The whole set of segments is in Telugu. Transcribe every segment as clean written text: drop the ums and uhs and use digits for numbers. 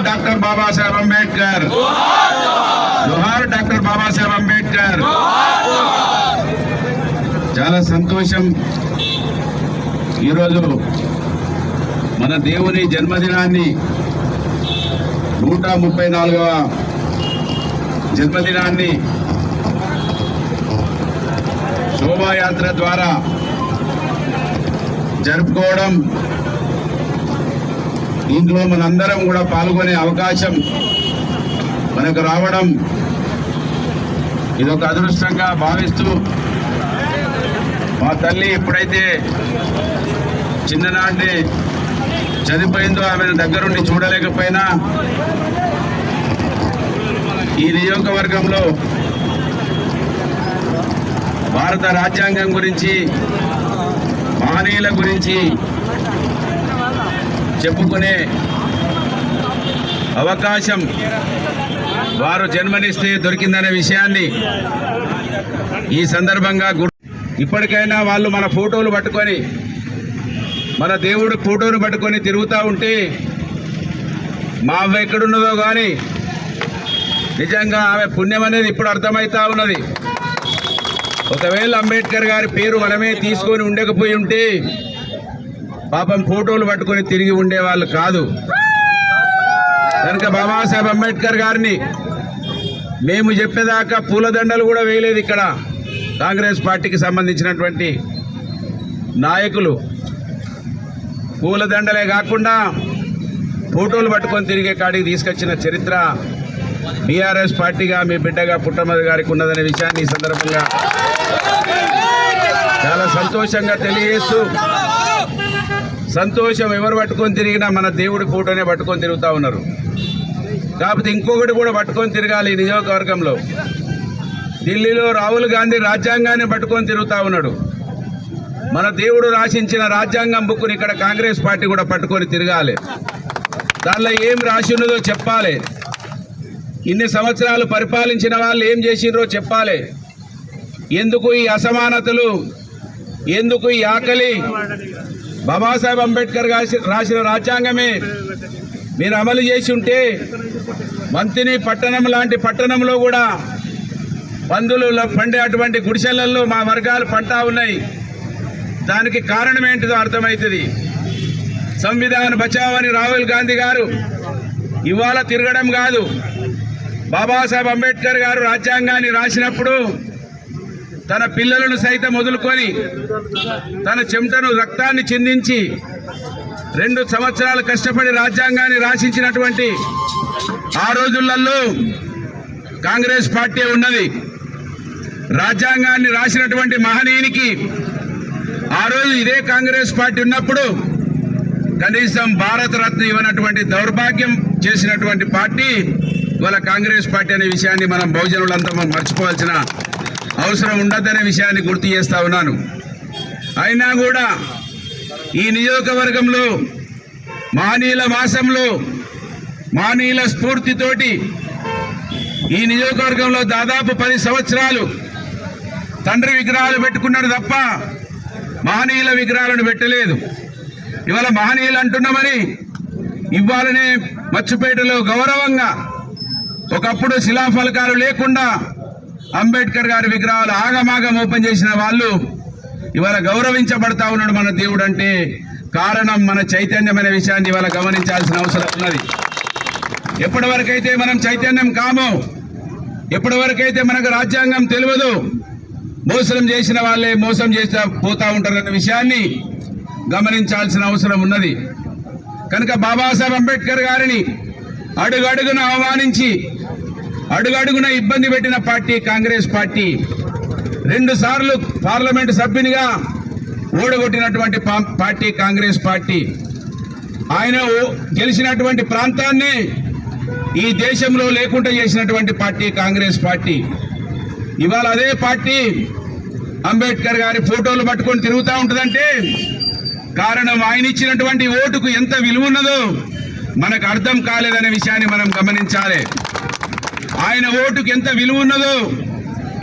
డాక్టర్ బాబాసాహెబ్ అంబేద్కర్, జోహార్ డాక్టర్ బాబాసాహెబ్ అంబేద్కర్. చాలా సంతోషం. ఈరోజు మన దేవుని జన్మదినాన్ని 134వ జన్మదినాన్ని శోభాయాత్ర ద్వారా జరుపుకోవడం, దీంట్లో మనందరం కూడా పాల్గొనే అవకాశం మనకు రావడం ఇదొక అదృష్టంగా భావిస్తూ, మా తల్లి ఎప్పుడైతే చిన్ననాటి చనిపోయిందో ఆమెను దగ్గరుండి చూడలేకపోయినా ఈ నియోజకవర్గంలో భారత రాజ్యాంగం గురించి, మహనీయుల గురించి చెప్పుకునే అవకాశం వారు జన్మనిస్తే దొరికిందనే విషయాన్ని ఈ సందర్భంగా ఇప్పటికైనా వాళ్ళు మన ఫోటోలు పట్టుకొని, మన దేవుడి ఫోటోను పట్టుకొని తిరుగుతూ ఉంటే మా అవ్వ ఎక్కడున్నదో కానీ నిజంగా ఆమె పుణ్యం అనేది ఇప్పుడు అర్థమవుతా ఉన్నది. ఒకవేళ అంబేద్కర్ గారి పేరు మనమే తీసుకొని ఉండకపోయి ఉంటే పాపం ఫోటోలు పట్టుకొని తిరిగి ఉండేవాళ్ళు కాదు. కనుక బాబాసాహెబ్ అంబేద్కర్ గారిని మేము చెప్పేదాకా పూలదండలు కూడా వేయలేదు. ఇక్కడ కాంగ్రెస్ పార్టీకి సంబంధించినటువంటి నాయకులు పూలదండలే కాకుండా ఫోటోలు పట్టుకొని తిరిగే కాడికి తీసుకొచ్చిన చరిత్ర బీఆర్ఎస్ పార్టీగా మీ బిడ్డగా పుట్టమది గారికి ఉన్నదనే విషయాన్ని ఈ సందర్భంగా చాలా సంతోషంగా తెలియజేస్తూ, సంతోషం ఎవరు పట్టుకొని తిరిగినా మన దేవుడి ఫోటోనే పట్టుకొని తిరుగుతూ ఉన్నారు. కాకపోతే ఇంకొకటి కూడా పట్టుకొని తిరగాలి. ఈ నియోజకవర్గంలో ఢిల్లీలో రాహుల్ గాంధీ రాజ్యాంగాన్ని పట్టుకొని తిరుగుతూ ఉన్నాడు. మన దేవుడు రాసించిన రాజ్యాంగం బుక్కుని ఇక్కడ కాంగ్రెస్ పార్టీ కూడా పట్టుకొని తిరగాలి. దానిలో ఏం రాసి ఉన్నదో చెప్పాలి. ఇన్ని సంవత్సరాలు పరిపాలించిన వాళ్ళు ఏం చేసిండ్రో చెప్పాలి. ఎందుకు ఈ అసమానతలు, ఎందుకు ఈ ఆకలి? బాబాసాహెబ్ అంబేద్కర్ రాసిన రాజ్యాంగమే మీరు అమలు చేసి ఉంటే మంతిని పట్టణం లాంటి పట్టణంలో కూడా పందులు పండే అటువంటి గుడిసెలలో మా వర్గాలు పంటా ఉన్నాయి. దానికి కారణం ఏంటిదో అర్థమవుతుంది. సంవిధాన బచావ్ అని రాహుల్ గాంధీ గారు ఇవాళ తిరగడం కాదు, బాబాసాహెబ్ అంబేద్కర్ గారు రాజ్యాంగాన్ని రాసినప్పుడు తన పిల్లలను సైతం వదులుకొని తన చెమటను రక్తాన్ని చిందించి 2 సంవత్సరాలు కష్టపడి రాజ్యాంగాన్ని రాసించినటువంటి ఆ రోజులలో కాంగ్రెస్ పార్టీ ఉన్నది. రాజ్యాంగాన్ని రాసినటువంటి మహనీయునికి ఆ రోజు ఇదే కాంగ్రెస్ పార్టీ ఉన్నప్పుడు కనీసం భారతరత్న ఇవ్వనటువంటి దౌర్భాగ్యం చేసినటువంటి పార్టీ ఇవాళ కాంగ్రెస్ పార్టీ అనే విషయాన్ని మనం బహుజనులంతా మర్చిపోవాల్సిన అవసరం ఉండదనే విషయాన్ని గుర్తు చేస్తా ఉన్నాను. అయినా కూడా ఈ నియోజకవర్గంలో మహనీయుల మాసంలో మహనీయుల స్ఫూర్తితోటి ఈ నియోజకవర్గంలో దాదాపు 10 సంవత్సరాలు తండ్రి విగ్రహాలు పెట్టుకున్నాడు తప్ప మహనీయుల విగ్రహాలను పెట్టలేదు. ఇవాళ మహనీయులు అంటున్నామని ఇవాళనే మచ్చుపేటలో గౌరవంగా ఒకప్పుడు శిలాఫలకాలు లేకుండా అంబేద్కర్ గారి విగ్రహాలు ఆగమాగం ఓపెన్ చేసిన వాళ్ళు ఇవాళ గౌరవించబడతా ఉన్నాడు మన దేవుడు. అంటే కారణం మన చైతన్యమైన విషయాన్ని ఇవాళ గమనించాల్సిన అవసరం ఉన్నది. ఎప్పటి వరకైతే మనం చైతన్యం కామో, ఎప్పటి వరకైతే మనకు రాజ్యాంగం తెలియదు, మోసం చేసిన వాళ్ళే మోసం చేస్తా పోతా ఉంటారన్న విషయాన్ని గమనించాల్సిన అవసరం ఉన్నది. కనుక బాబాసాహెబ్ అంబేద్కర్ గారిని అడుగడుగున అవమానించి అడుగడుగున ఇబ్బంది పెట్టిన పార్టీ కాంగ్రెస్ పార్టీ. 2 సార్లు పార్లమెంటు సభ్యునిగా ఓడగొట్టినటువంటి పార్టీ కాంగ్రెస్ పార్టీ. ఆయన గెలిచినటువంటి ప్రాంతాన్ని ఈ దేశంలో లేకుండా చేసినటువంటి పార్టీ కాంగ్రెస్ పార్టీ. ఇవాళ అదే పార్టీ అంబేద్కర్ గారి ఫోటోలు పట్టుకొని తిరుగుతూ ఉంటుందంటే కారణం ఆయన ఇచ్చినటువంటి ఓటుకు ఎంత విలువ ఉన్నదో మనకు అర్థం కాలేదనే విషయాన్ని మనం గమనించాలి. ఆయన ఓటుకు ఎంత విలువ ఉన్నదో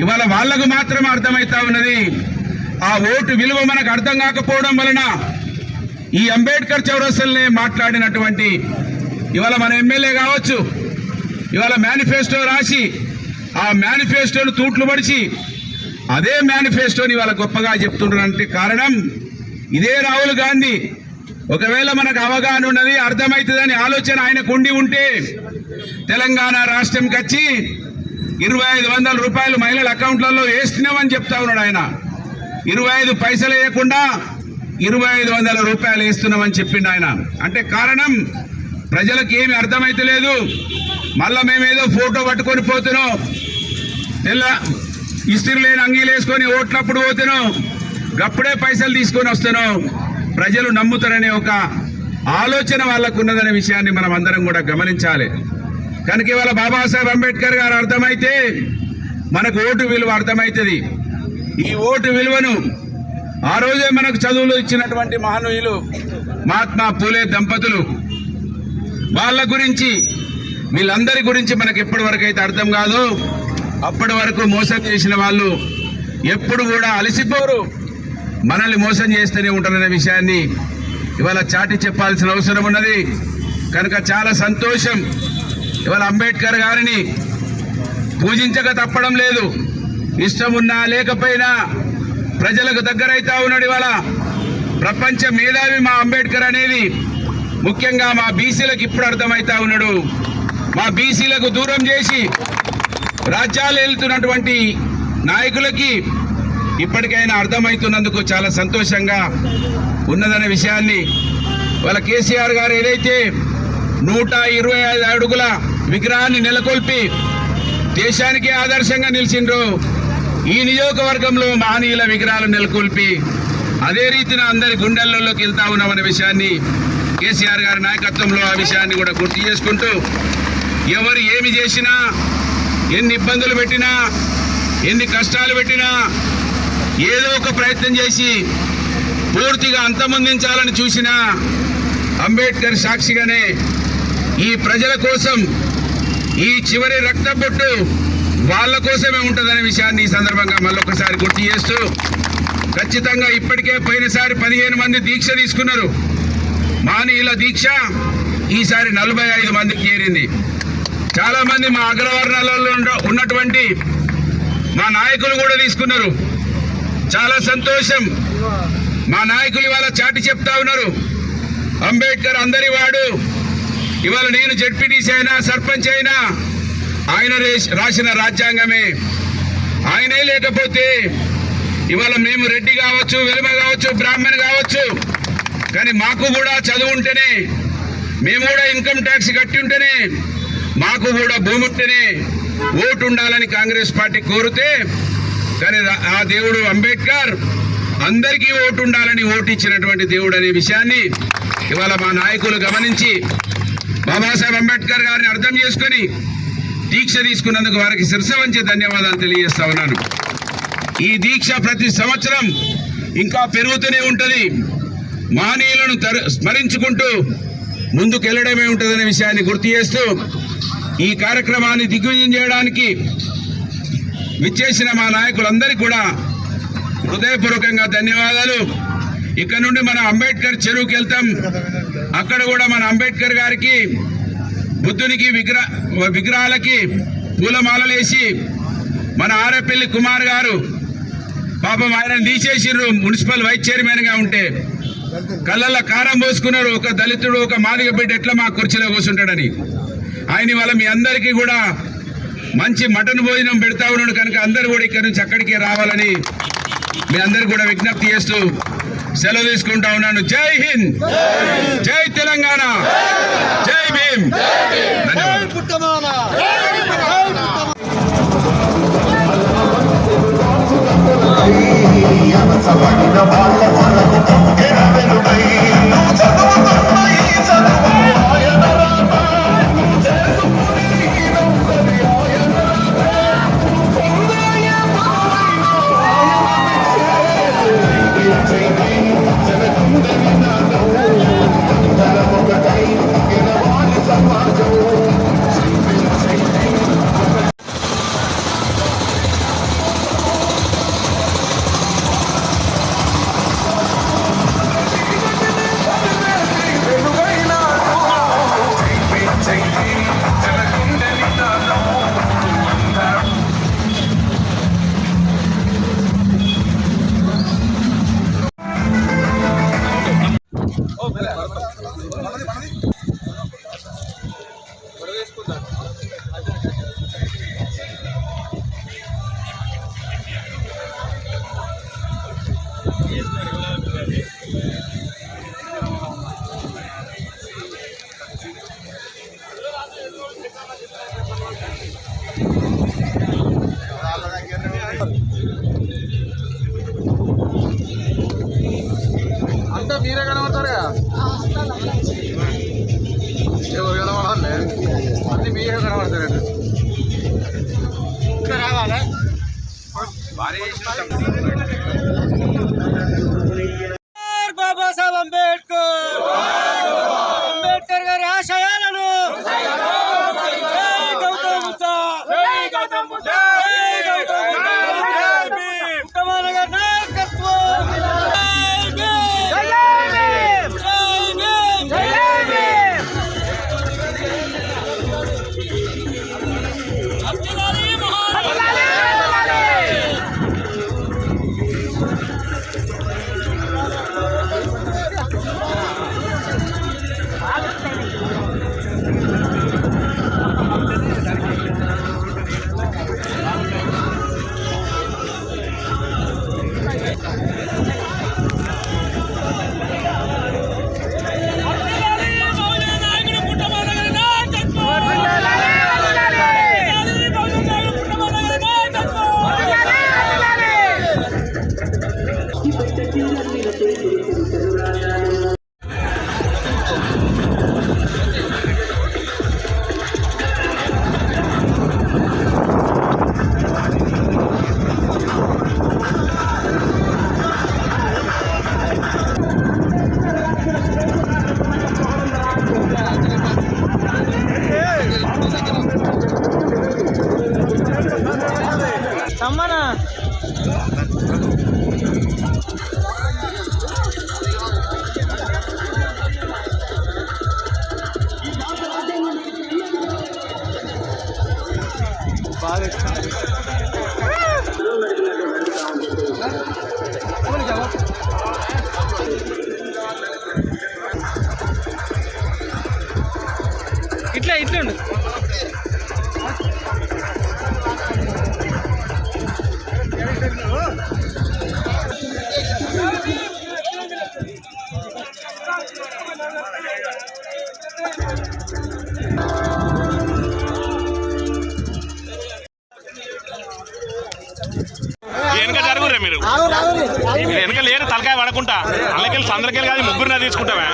ఇవాళ వాళ్లకు మాత్రమే అర్థమవుతా ఉన్నది. ఆ ఓటు విలువ మనకు అర్థం కాకపోవడం వలన ఈ అంబేద్కర్ చౌరస్తల్నే మాట్లాడినటువంటి ఇవాళ మన ఎమ్మెల్యే కావచ్చు, ఇవాళ మేనిఫెస్టో రాసి ఆ మేనిఫెస్టోను తూట్లు పడిచి అదే మేనిఫెస్టోని ఇవాళ గొప్పగా చెప్తుంటారంటే కారణం ఇదే రాహుల్ గాంధీ. ఒకవేళ మనకు అవగాహన ఉన్నది, అర్థమవుతుందని ఆలోచన ఆయనకు ఉండి ఉంటే తెలంగాణ రాష్ట్రంకి వచ్చి 2500 రూపాయలు మహిళల అకౌంట్లలో వేస్తున్నామని చెప్తా ఉన్నాడు ఆయన. 25 పైసలు వేయకుండా 2500 రూపాయలు వేస్తున్నామని చెప్పిండు ఆయన. అంటే కారణం ప్రజలకు ఏమి అర్థమైతలేదు. మళ్ళా మేమేదో ఫోటో పట్టుకొని పోతున్నాం, తెల్ల ఇస్త్రీ లేని అంగీలు వేసుకొని ఓట్లప్పుడు పోతున్నాం, గప్పుడే పైసలు తీసుకొని వస్తున్నాం, ప్రజలు నమ్ముతారనే ఒక ఆలోచన వాళ్ళకు ఉన్నదనే విషయాన్ని మనం అందరం కూడా గమనించాలి. కనుక ఇవాళ బాబాసాహెబ్ అంబేద్కర్ గారు అర్థమైతే మనకు ఓటు విలువ అర్థమవుతుంది. ఈ ఓటు విలువను ఆ రోజే మనకు చదువులు ఇచ్చినటువంటి మహనీయులు మహాత్మా పూలే దంపతులు, వాళ్ళ గురించి వీళ్ళందరి గురించి మనకు ఎప్పటి వరకు అయితే అర్థం కాదు, అప్పటి వరకు మోసం చేసిన వాళ్ళు ఎప్పుడు కూడా అలసిపోరు, మనల్ని మోసం చేస్తూనే ఉంటారనే విషయాన్ని ఇవాళ చాటి చెప్పాల్సిన అవసరం ఉన్నది. కనుక చాలా సంతోషం. ఇవాళ అంబేద్కర్ గారిని పూజించక తప్పడం లేదు. ఇష్టం ఉన్నా లేకపోయినా ప్రజలకు దగ్గరైతా ఉన్నాడు. ఇవాళ ప్రపంచ మేధావి మా అంబేద్కర్ అనేది ముఖ్యంగా మా బీసీలకు ఇప్పుడు అర్థమైతా ఉన్నాడు. మా బీసీలకు దూరం చేసి రాజ్యాలు వెళ్తున్నటువంటి నాయకులకి ఇప్పటికైనా అర్థమవుతున్నందుకు చాలా సంతోషంగా ఉన్నదనే విషయాన్ని వాళ్ళ కేసీఆర్ గారు ఏదైతే 125 అడుగుల విగ్రహాన్ని నెలకొల్పి దేశానికే ఆదర్శంగా నిలిచిండ్రో, ఈ నియోజకవర్గంలో మహనీయుల విగ్రహాలు నెలకొల్పి అదే రీతిన అందరి గుండెల్లోకి వెళ్తా ఉన్నామనే విషయాన్ని కేసీఆర్ గారి నాయకత్వంలో ఆ విషయాన్ని కూడా గుర్తు చేసుకుంటూ, ఎవరు ఏమి చేసినా, ఎన్ని ఇబ్బందులు పెట్టినా, ఎన్ని కష్టాలు పెట్టినా ఏదో ఒక ప్రయత్నం చేసి పూర్తిగా అంతమొందించాలని చూసిన అంబేద్కర్ సాక్షిగానే ఈ ప్రజల కోసం ఈ చివరి రక్తబొట్టు వాళ్ళ కోసమే ఉంటుందనే విషయాన్ని ఈ సందర్భంగా మళ్ళొకసారి గుర్తు చేస్తూ, ఖచ్చితంగా ఇప్పటికే పోయినసారి 15 మంది దీక్ష తీసుకున్నారు. మహనీయుల దీక్ష ఈసారి 45 మందికి చేరింది. చాలా మంది మా అగ్రవర్ణాలలో ఉన్నటువంటి మా నాయకులు కూడా తీసుకున్నారు. చాలా సంతోషం. మా నాయకులు ఇవాళ చాటి చెప్తా ఉన్నారు, అంబేద్కర్ అందరి వాడు. ఇవాళ నేను జడ్పీటీసీ అయినా సర్పంచ్ అయినా ఆయన రాసిన రాజ్యాంగమే. ఆయనే లేకపోతే ఇవాళ మేము రెడ్డి కావచ్చు, వెలుమ కావచ్చు, బ్రాహ్మణ్ కావచ్చు, కానీ మాకు కూడా చదువు ఉంటేనే, మేము కూడా ఇన్కమ్ ట్యాక్స్ కట్టి ఉంటేనే, మాకు కూడా భూమి ఉంటేనే ఓటు ఉండాలని కాంగ్రెస్ పార్టీ కోరితే, కానీ ఆ దేవుడు అంబేద్కర్ అందరికీ ఓటు ఉండాలని ఓటు ఇచ్చినటువంటి దేవుడు అనే విషయాన్ని ఇవాళ మా నాయకులు గమనించి బాబాసాహెబ్ అంబేద్కర్ గారిని అర్థం చేసుకుని దీక్ష తీసుకున్నందుకు వారికి శిరస వంచి ధన్యవాదాలు తెలియజేస్తా ఉన్నాను. ఈ దీక్ష ప్రతి సంవత్సరం ఇంకా పెరుగుతూనే ఉంటుంది. మహనీయులను స్మరించుకుంటూ ముందుకు వెళ్ళడమే ఉంటుందనే విషయాన్ని గుర్తు చేస్తూ, ఈ కార్యక్రమాన్ని దిగ్విజయం చేయడానికి విచ్చేసిన మా నాయకులందరికీ కూడా హృదయపూర్వకంగా ధన్యవాదాలు. ఇక్కడ నుండి మన అంబేద్కర్ చెరువుకి వెళ్తాం. అక్కడ కూడా మన అంబేద్కర్ గారికి బుద్ధునికి విగ్రహాలకి పూలమాలలేసి మన ఆరేపల్లి కుమార్ గారు పాపం ఆయన తీసేసిర్రు. మున్సిపల్ వైస్ చైర్మన్ గా ఉంటే కళ్ళల్లో కారం పోసుకున్నారు. ఒక దళితుడు, ఒక మాదిగ బిడ్డ ఎట్లా మా కుర్చీలో కూర్చుంటాడని. ఆయన వల్ల మీ అందరికీ కూడా మంచి మటన్ భోజనం పెడతా ఉన్నాడు. కనుక అందరూ కూడా ఇక్కడి నుంచి అక్కడికే రావాలని మీ అందరికి కూడా విజ్ఞప్తి చేస్తూ సెలవు తీసుకుంటా ఉన్నాను. జై హింద్, జై తెలంగాణ, జై భీమ్. అంతా మీరే కనబడతారుగా, ఎవరు కనబడాలి, అన్ని మీరే కనబడతారండి. రావాలి బాబాసాహెబ్ అంబేద్కర్, అంబేద్కర్ గారి ఆశయాలను సమ్మనా బాగా ఇట్లా ఇట్లుండు. వెనక జరుగురే మీరు వెనక లేరు తలకాయ పడకుండా అందుకెళ్ళి అందరికెళ్ళి కాదు ముగ్గురునే తీసుకుంటావా?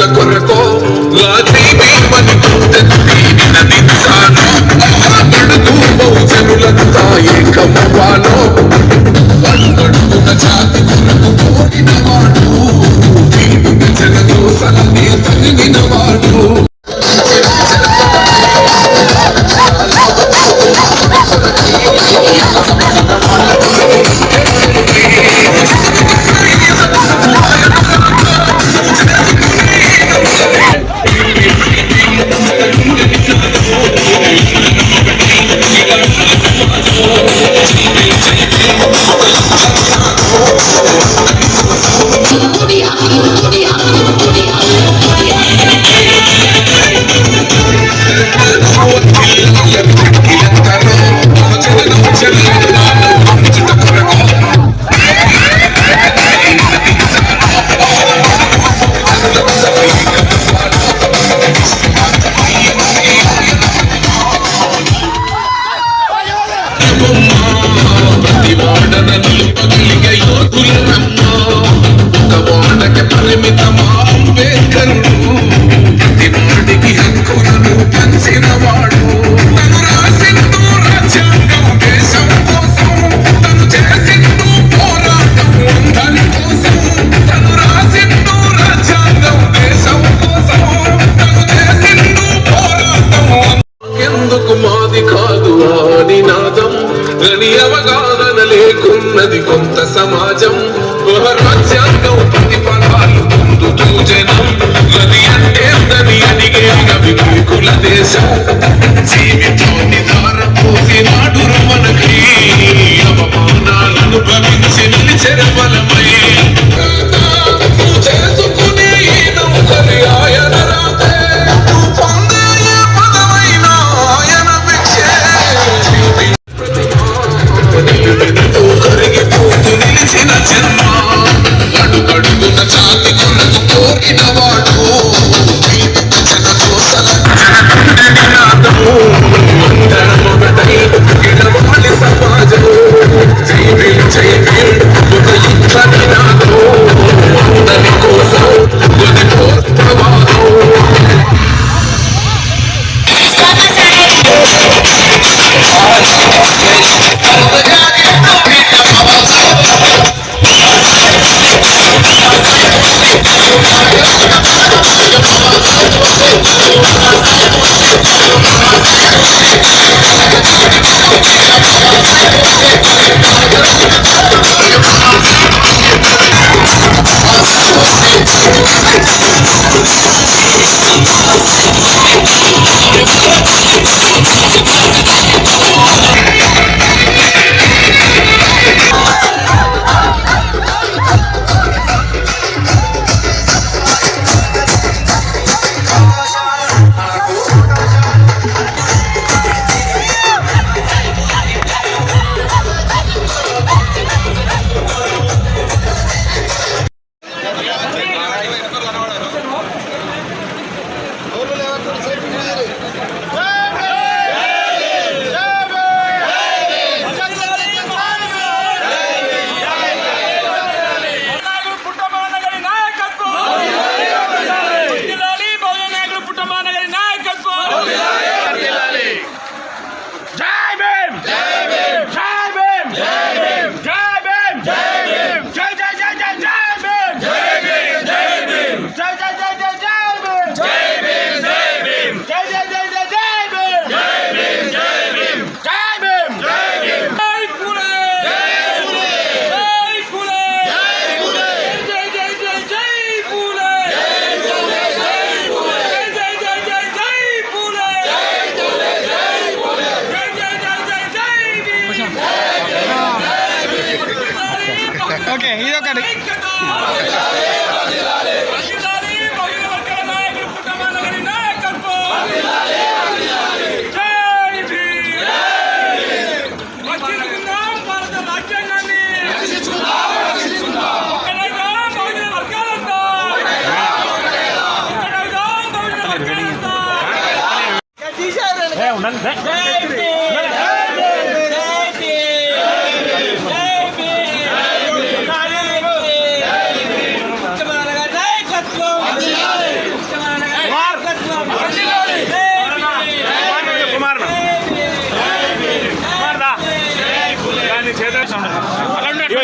కొరకు బహుజనులంతా ఏకమవ్వాలో అడుగడుగున జాతి కొరకు కోరినవాడు జనదోసలనే తగినవాడు పరిమితమా అంబేద్కరుడు ప్రతివాడికి హక్కులను పంచినవాడు తను రాసిండు రాజ్యాంగం దేశం కోసం తను చేసిండు పోరాటం అందరి కోసం తను రాసిండు రాజ్యాంగం దేశం కోసం తను చేసిండు పోరాటం ఎందుకు మాది కాదు ఆ నినాదం అని అవగాహన లేకున్నది కొంత సమాజం రాజ్యాంగం ప్రతిఫలాలు పొందుతూ జనం గది అంటే దేశం జీవితాన్ని ధారపోసినాడు రమణకై అవమానాలను భవించి నిలిచెర బలమై చేసుకునే ఈ నౌకరి ఆయన రాతే పొందే ఏ పదమైన ఆయన భిక్షే కరిగిపోతూ నిలిచిన జన్మ అడుగడుగున జాతి కొరకు కోరిన వాడు జన కోసల నినాదము అందరమొకటై గిడవాలి సమాజము జై భీమ్ ఒక యుద్ధ నినాదము అందరి కోసం కొద్ది ప్రవాహం ఓకే ఇది ఒకటి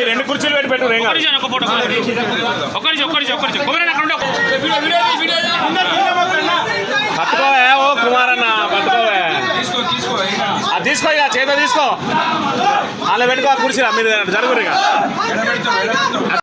రెండు కుర్చీలు పెట్టి పెట్టు పట్టుకోవే ఓ కుమార్ అన్న పట్టుకోవే అది తీసుకో ఇక చేత తీసుకో అలా పెట్టుకో కుర్చీలా మీరు జరుగురు ఇక